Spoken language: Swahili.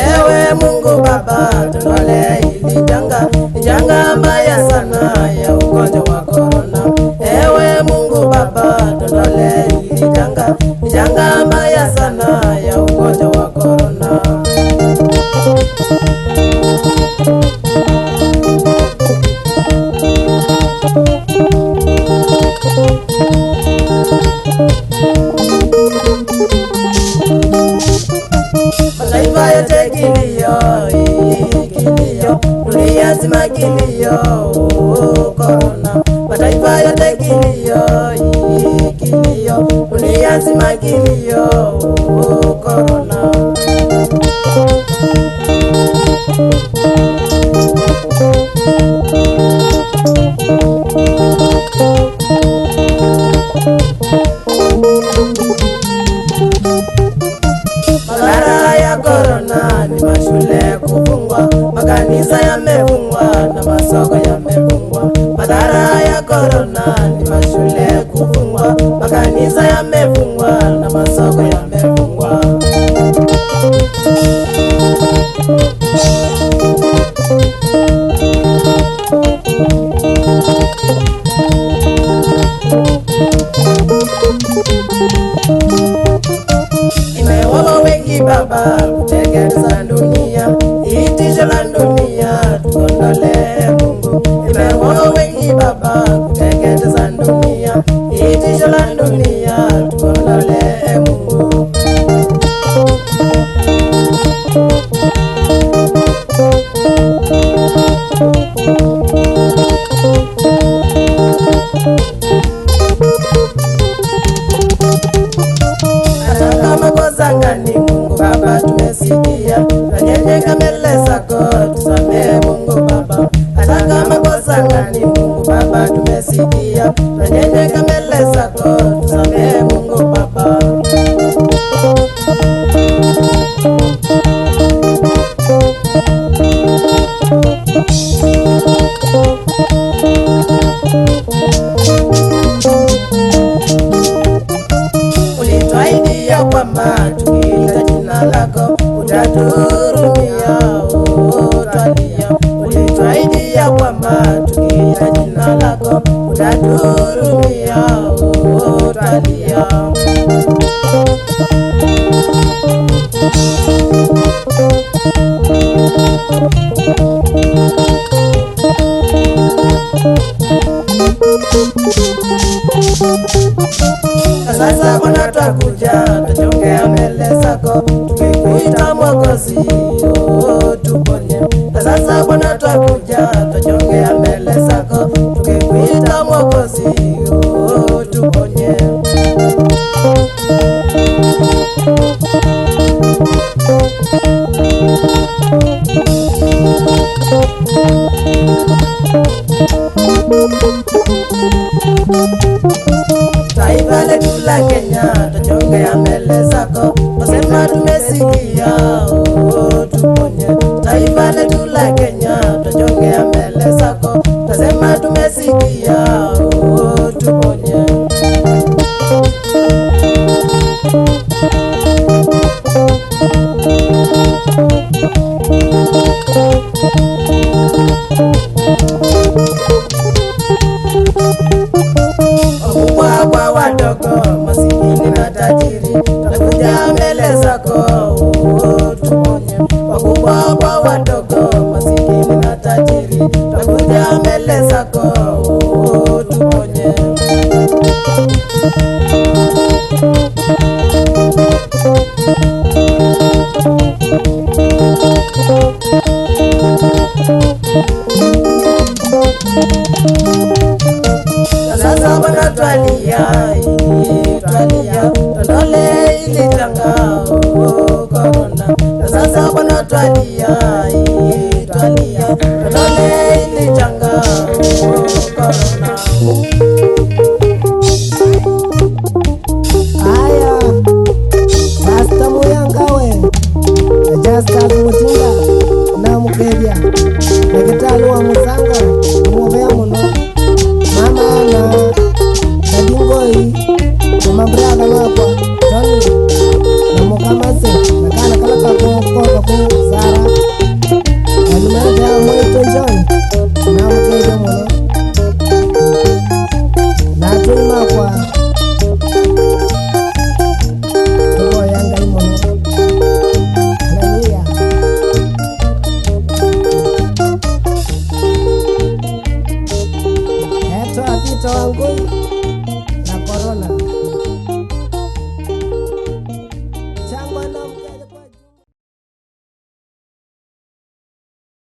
Ewe Mungu Baba, tuondolee hili janga, janga mbaya sana ya ugonjwa wa korona. Ewe Mungu Baba, tuondolee hili janga, janga mbaya sana ya ugonjwa wa korona. Mataifa yote kilio, kilio, dunia nzima kilio, korona. Mataifa yote kilio, kilio, dunia nzima kilio, korona. Madhara ya korona ni mashule kufungwa, makanisa yamefungwa na masoko yamefungwa. Madhara ya korona ni mashule kufungwa, makanisa yamefungwa na masoko yamefungwa. Imewawa wengi Baba kuteketeza dunia, itisho la dunia tuondolee Mungu. Imewawa wengi Baba kuteketeza dunia, itisho la dunia tuondolee Mungu. Hata kama kosa gani Mungu Baba tumesikia, tunanyenyekea mbele zako tusamehe Mungu Baba. Hata kama kosa gani Mungu Baba tumesikia, tunanyenyekea mbele zako tusamehe Mungu Baba. Ulituahidi ya kwamba tukiita jina lako utatuhurumia, utalia. Ulituahidi ya kwamba tukiita jina lako utatuhurumia, utalia. Sasa Bwana twakuja, twajongea mbele zako, tukikuita Mwokozi, tuponye. Sasa Bwana twakuja, twajongea mbele zako, tukikuita Mwokozi, tuponye. Taifa letu la Kenya twajongea mbele zako, wasema tumesikia, tuponye. Taifa letu la Kenya twajongea mbele zako, wasema tumesikia, tuponye. Wakubwa kwa wadogo, masikini na tajiri, twakuja mbele zako, tuponye. Wakubwa kwa wadogo, masikini na tajiri, twakuja mbele zako, tuponye. Sasa Bwana twalia, twalia, tuondolee hili janga, korona. Sasa Bwana twalia, twalia, tuondolee hili janga, korona. Aya, Pastor Muyangawe, Justus Mutinda na Mukeja, na Kitalu wa brother wako Tony na mukamase nakana kala kako Sara alimata mwito John na mkeja mono na tuima kwa tuko yanga mono. Haleluya. Eto apito wangu